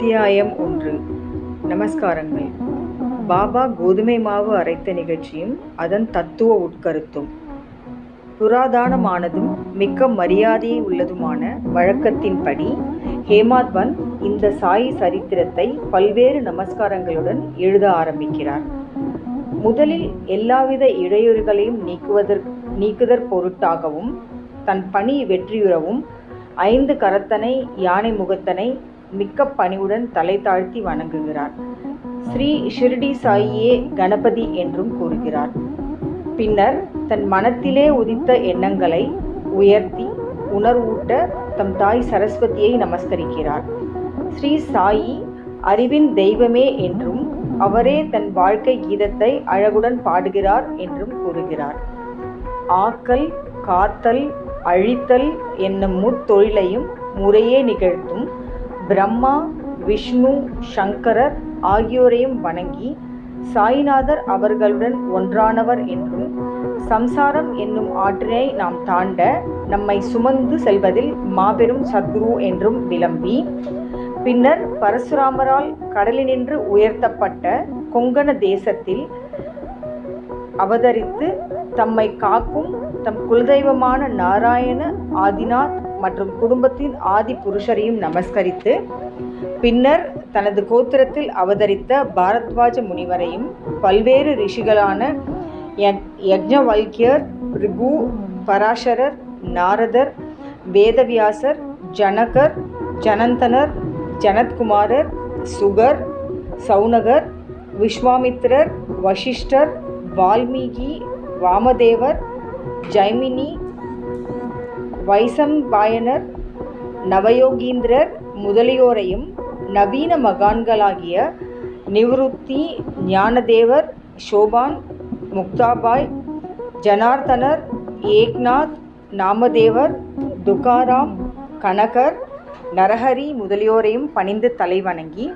அத்தியாயம் 1. நமஸ்காரங்கள். பாபா கோதுமை மாவு அரைத்த நிகழ்ச்சியும் அதன் தத்துவ உட்கருத்தும். புராதனமானதும் மிக்க மரியாதையை உள்ளதுமான வழக்கத்தின்படி ஹேமாத்பந்த் இந்த சாயி சரித்திரத்தை பல்வேறு நமஸ்காரங்களுடன் எழுத ஆரம்பிக்கிறார். முதலில் எல்லாவித இடையூறுகளையும் நீக்குதற் பொருட்டாகவும் தன் பணி வெற்றியுறவும் 5 கரத்தனை யானை முகத்தனை மிக்க பணிவுடன் தலை தாழ்த்தி வணங்குகிறார். ஸ்ரீ ஷிர்டி சாயியே கணபதி என்றும் கூறுகிறார். பின்னர் தன் மனத்திலே உதித்த எண்ணங்களை உயர்த்தி உணர்வூட்ட தம் தாய் சரஸ்வதியை நமஸ்கரிக்கிறார். ஸ்ரீ சாயி அறிவின் தெய்வமே என்றும் அவரே தன் வாழ்க்கை கீதத்தை அழகுடன் பாடுகிறார் என்றும் கூறுகிறார். ஆக்கல், காத்தல், அழித்தல் என்னும் முத்தொழிலையும் முறையே நிகழ்த்தும் பிரம்மா, விஷ்ணு, சங்கரர் ஆகியோரையும் வணங்கி சாயிநாதர் அவர்களுடன் ஒன்றானவர் என்றும் சம்சாரம் என்னும் ஆற்றினை நாம் தாண்ட நம்மை சுமந்து செல்வதில் மாபெரும் சத்குரு என்றும் விளம்பி, பின்னர் பரசுராமரால் கடலினின்று உயர்த்தப்பட்ட கொங்கண தேசத்தில் அவதரித்து தம்மை காக்கும் தம் குலதெய்வமான நாராயண ஆதிநாத் மற்றும் குடும்பத்தின் ஆதி புருஷரையும் நமஸ்கரித்து, பின்னர் தனது கோத்திரத்தில் அவதரித்த பாரத்வாஜ முனிவரையும் பல்வேறு ரிஷிகளான யக்ஞவல்கியர், ரிகு, பராசரர், நாரதர், வேதவியாசர், ஜனகர், ஜனந்தனர், ஜனத்குமாரர், சுகர், சௌனகர், விஸ்வாமித்திரர், வசிஷ்டர், வால்மீகி, வாமதேவர், ஜைமினி, வைசம்பாயனர், நவயோகீந்திரர் முதலியோரையும் நவீன மகான்களாகிய நிவ்ருத்தி, ஞானதேவர், ஷோபான், முக்தாபாய், ஜனார்த்தனர், ஏக்நாத், நாமதேவர், துகாராம், கனகர், நரஹரி முதலியோரையும் பணிந்து தலை வணங்கி,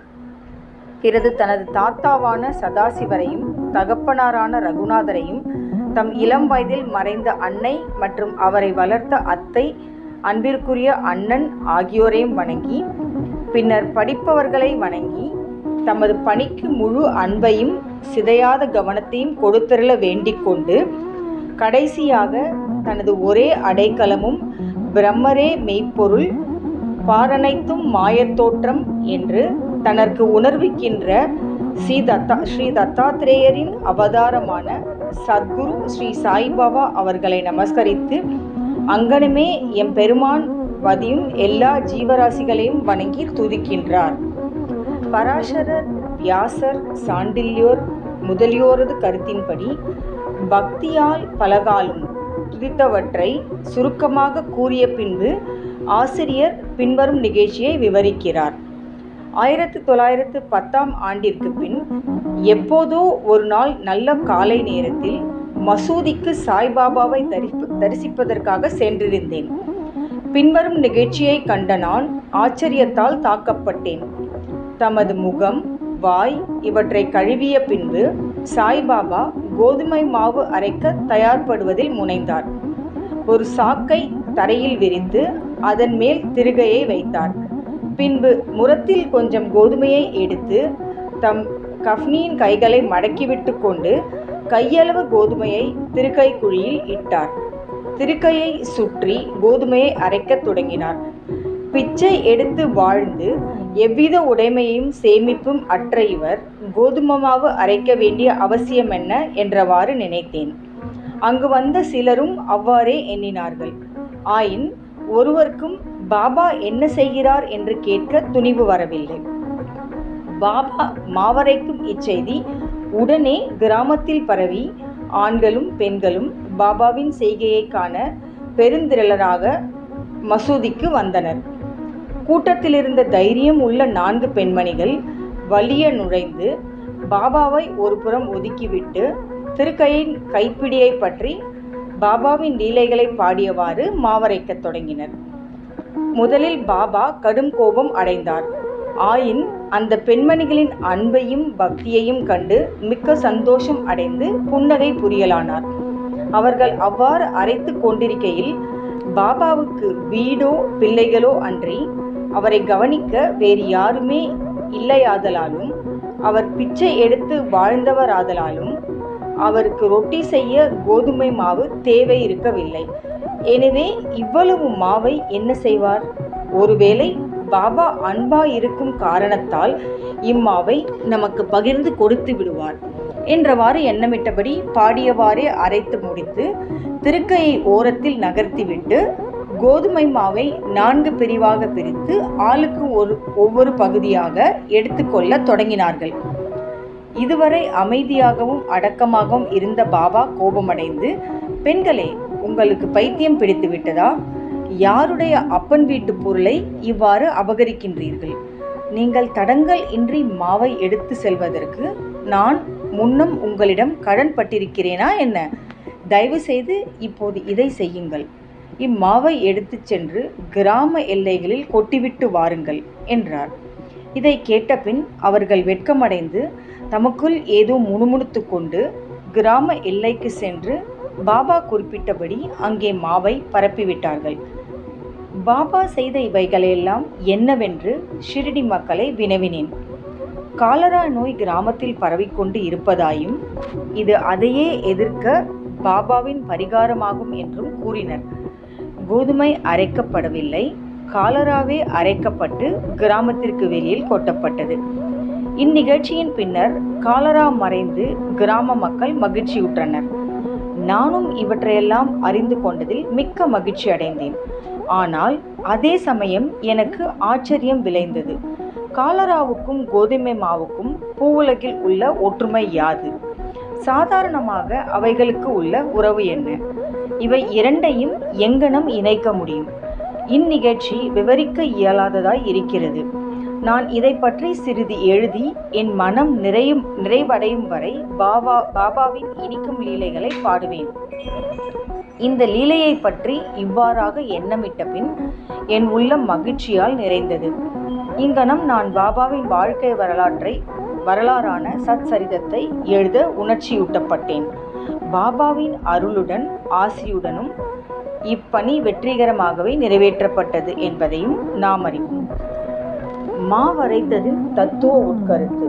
பிறகு தனது தாத்தாவான சதாசிவரையும் தகப்பனாரான ரகுநாதரையும் தம் இளம் வயதில் மறைந்த அன்னை மற்றும் அவரை வளர்த்த அத்தை, அன்பிற்குரிய அண்ணன் ஆகியோரையும் வணங்கி, பின்னர் படிப்பவர்களை வணங்கி தமது பணிக்கு முழு அன்பையும் சிதையாத கவனத்தையும் கொடுத்தருள வேண்டிக் கொண்டு, கடைசியாக தனது ஒரே அடைக்கலமும் பிரம்மரே மெய்ப்பொருள், பாரனைத்தும் மாயத்தோற்றம் என்று தனக்கு உணர்விக்கின்ற ஸ்ரீ தத்தாத்ரேயரின் அவதாரமான சத்குரு ஸ்ரீ சாய்பாபா அவர்களை நமஸ்கரித்து, அங்கனமே எம் பெருமான் வதியும் எல்லா ஜீவராசிகளையும் வணங்கி துதிக்கின்றார். பராசரர், வியாசர், சாண்டில்யோர் முதலியோரது கருத்தின்படி பக்தியால் பலகாலும் துதித்தவற்றை சுருக்கமாக கூறிய பின்பு ஆசிரியர் பின்வரும் நிகழ்ச்சியை விவரிக்கிறார். 1910ஆம் ஆண்டிற்கு பின் எப்போதோ ஒரு நாள் நல்ல காலை நேரத்தில் மசூதிக்கு சாய்பாபாவை தரிசிப்பதற்காக சென்றிருந்தேன். பின்வரும் நிகழ்ச்சியை கண்ட நான் ஆச்சரியத்தால் தாக்கப்பட்டேன். தமது முகம், வாய் இவற்றை கழுவிய பின்பு சாய்பாபா கோதுமை மாவு அரைக்க தயார்படுவதில் முனைந்தார். ஒரு சாக்கை தரையில் விரித்து அதன் மேல் திருகையை வைத்தார். பின்பு முரத்தில் கொஞ்சம் கோதுமையை எடுத்து தம் கஃப்னியின் கைகளை மடக்கிவிட்டு கொண்டு கையளவு கோதுமையை திருக்கை குழியில் இட்டார். திருக்கையை சுற்றி கோதுமையை அரைக்கத் தொடங்கினார். பிச்சை எடுத்து வாழ்ந்து எவ்வித உடைமையும் சேமிப்பும் அற்ற இவர் கோதுமை மாவு அரைக்க வேண்டிய அவசியம் என்ன என்றவாறு நினைத்தேன். அங்கு வந்த சிலரும் அவ்வாறே எண்ணினார்கள். ஆயின் ஒருவருக்கும் பாபா என்ன செய்கிறார் என்று கேட்க துணிவு வரவில்லை. பாபா மாவரைக்கும் இச்செய்தி உடனே கிராமத்தில் பரவி ஆண்களும் பெண்களும் பாபாவின் செய்கையை காண பெருந்திரளாக மசூதிக்கு வந்தனர். கூட்டத்திலிருந்த தைரியம் உள்ள 4 பெண்மணிகள் வலிய நுழைந்து பாபாவை ஒரு புறம் ஒதுக்கிவிட்டு திருக்கையின் கைப்பிடியை பற்றி பாபாவின் லீலைகளை பாடியவாறு மாவரைக்கத் தொடங்கினர். முதலில் பாபா கடும் கோபம் அடைந்தார். ஆயின் அந்த பெண்மணிகளின் அன்பையும் பக்தியையும் கண்டு மிக்க சந்தோஷம் அடைந்து புன்னகை புரியலானார். அவர்கள் அவ்வாறு அரைத்து கொண்டிருக்கையில் பாபாவுக்கு வீடோ பிள்ளைகளோ அன்றி அவரை கவனிக்க வேறு யாருமே இல்லையாதலாலும் அவர் பிச்சை எடுத்து வாழ்ந்தவராதலாலும் அவருக்கு ரொட்டி செய்ய கோதுமை மாவு தேவை இருக்கவில்லை. எனவே இவ்வளவு மாவை என்ன செய்வார்? ஒருவேளை பாபா அன்பா இருக்கும் காரணத்தால் இம்மாவை நமக்கு பகிர்ந்து கொடுத்து விடுவார் என்றவாறு எண்ணமிட்டபடி பாடியவாறே அரைத்து முடித்து திருக்கையை ஓரத்தில் நகர்த்திவிட்டு கோதுமை மாவை 4 பிரிவாக பிரித்து ஆளுக்கு ஒவ்வொரு பகுதியாக எடுத்துக்கொள்ள தொடங்கினார்கள். இதுவரை அமைதியாகவும் அடக்கமாகவும் இருந்த பாபா கோபமடைந்து, பெண்களே, உங்களுக்கு பைத்தியம் பிடித்து விட்டதா? யாருடைய அப்பன் வீட்டு பொருளை இவ்வாறு அபகரிக்கின்றீர்கள்? நீங்கள் தடங்கல் இன்றி மாவை எடுத்து செல்வதற்கு நான் முன்னம் உங்களிடம் கடன் பட்டிருக்கிறேனா என்ன? தயவு செய்து இப்போது இதை செய்யுங்கள். இம்மாவை எடுத்துச் சென்று கிராம எல்லைகளில் கொட்டிவிட்டு வாருங்கள் என்றார். இதை கேட்டபின் அவர்கள் வெட்கமடைந்து தமக்குள் ஏதோ முணுமுணுத்து கொண்டு கிராம எல்லைக்கு சென்று பாபா குறிப்பிட்டபடி அங்கே மாவை பரப்பிவிட்டார்கள். பாபா செய்த இவைகளெல்லாம் என்னவென்று ஷிரடி மக்களை வினவினேன். காலரா நோய் கிராமத்தில் பரவிக்கொண்டு இருப்பதாயும் இது அதையே எதிர்க்க பாபாவின் பரிகாரமாகும் என்றும் கூறினர். கோதுமை அரைக்கப்படவில்லை, காலராவே அரைக்கப்பட்டு கிராமத்திற்கு வெளியில் கொட்டப்பட்டது. இந்நிகழ்ச்சியின் பின்னர் காலரா மறைந்து கிராம மக்கள் மகிழ்ச்சியுற்றனர். நானும் இவற்றையெல்லாம் அறிந்து கொண்டதில் மிக்க மகிழ்ச்சி அடைந்தேன். ஆனால் அதே சமயம் எனக்கு ஆச்சரியம் விளைந்தது. காலராவுக்கும் கோதுமை மாவுக்கும் பூவுலகில் உள்ள ஒற்றுமை யாது? சாதாரணமாக அவைகளுக்கு உள்ள உறவு என்ன? இவை இரண்டையும் எங்கனம் இணைக்க முடியும்? இந்நிகழ்ச்சி விவரிக்க இயலாததாய் இருக்கிறது. நான் இதை பற்றி சிறிது எழுதி என் மனம் நிறைவடையும் வரை பாபாவின் இனிக்கும் லீலைகளை பாடுவேன். இந்த லீலையை பற்றி இவ்வாறாக எண்ணமிட்ட பின் என் உள்ளம் மகிழ்ச்சியால் நிறைந்தது. இங்கனம் நான் பாபாவின் வாழ்க்கை வரலாறான சச்சரிதத்தை எழுத உணர்ச்சியூட்டப்பட்டேன். பாபாவின் அருளுடன் ஆசியுடனும் இப்பணி வெற்றிகரமாகவே நிறைவேற்றப்பட்டது என்பதையும் நாம் அறிவோம். மாவரைத்ததின் தத்துவ உட்கருத்து.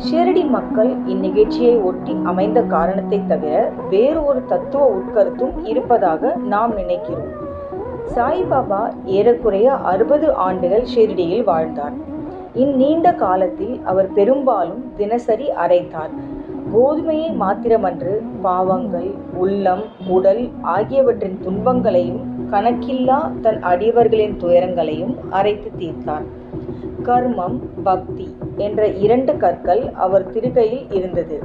ஷிரடி மக்கள் இந்நிகழ்ச்சியை ஒட்டி அமைந்த காரணத்தை தவிர வேறு ஒரு தத்துவ உட்கருத்தும் இருப்பதாக நாம் நினைக்கிறோம். சாய்பாபா ஏறக்குறைய 60 ஆண்டுகள் ஷிரடியில் வாழ்ந்தார். இந்நீண்ட காலத்தில் அவர் பெரும்பாலும் தினசரி அரைத்தார். கோதுமையை மாத்திரமன்று பாவங்கள், உள்ளம், உடல் ஆகியவற்றின் துன்பங்களையும் கணக்கில்லா தன் அடியவர்களின் துயரங்களையும் அரைத்து தீர்த்தார். கர்மம், பக்தி என்ற 2 கற்கள் அவர் திருக்கையில் இருந்தது.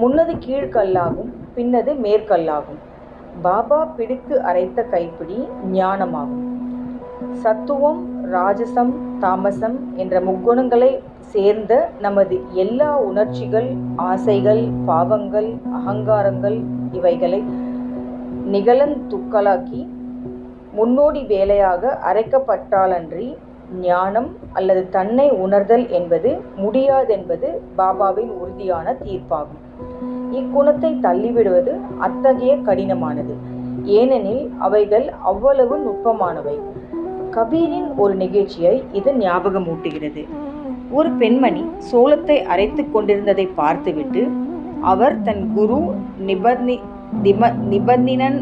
முன்னது கீழ்கல்லாகும், பின்னது மேற்கல்லாகும். பாபா பிடித்து அரைத்த கைப்பிடி ஞானமாகும். சத்துவம், ராஜசம், தாமசம் என்ற முக்குணங்களை சேர்ந்த நமது எல்லா உணர்ச்சிகள், ஆசைகள், பாவங்கள், அகங்காரங்கள் இவைகளை நிகழந்துக்களாக்கி முன்னோடி வேலையாக அரைக்கப்பட்டாலன்றி ஞானம் அல்லது தன்னை உணர்தல் என்பது முடியாதென்பது பாபாவின் உறுதியான தீர்ப்பாகும். இக்குணத்தை தள்ளிவிடுவது அத்தகைய கடினமானது. ஏனெனில் அவைகள் அவ்வளவு நுட்பமானவை. கபீரின் ஒரு நிகழ்ச்சியை இது ஞாபகமூட்டுகிறது. ஒரு பெண்மணி சோளத்தை அரைத்து கொண்டிருந்ததை பார்த்துவிட்டு அவர் தன் குரு நிபந்தினன்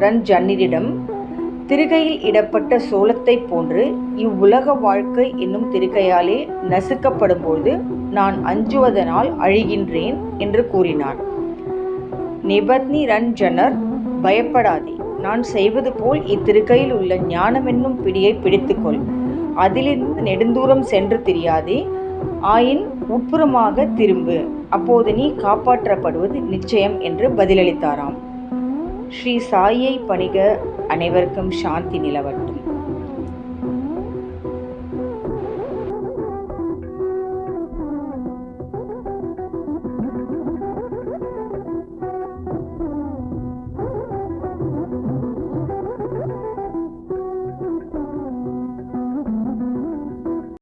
ரஞ்சன்னிடம், திருகையில் இடப்பட்ட சோளத்தை போன்று இவ்வுலக வாழ்க்கை என்னும் திருக்கையாலே நசுக்கப்படும்போது நான் அஞ்சுவதனால் அழிகின்றேன் என்று கூறினார். நிபந்திரஞ்சனர், பயப்படாதே, நான் செய்வது போல் இத்திருக்கையில் உள்ள ஞானமென்னும் பிடியை பிடித்துக்கொள். அதிலிருந்து நெடுந்தூரம் சென்று திரியாதே, ஆயின் உட்புறமாக திரும்பு. அப்போது நீ காப்பாற்றப்படுவது நிச்சயம் என்று பதிலளித்தாராம். ஸ்ரீ சாயை பணிக. அனைவருக்கும் சாந்தி நிலவட்டும்.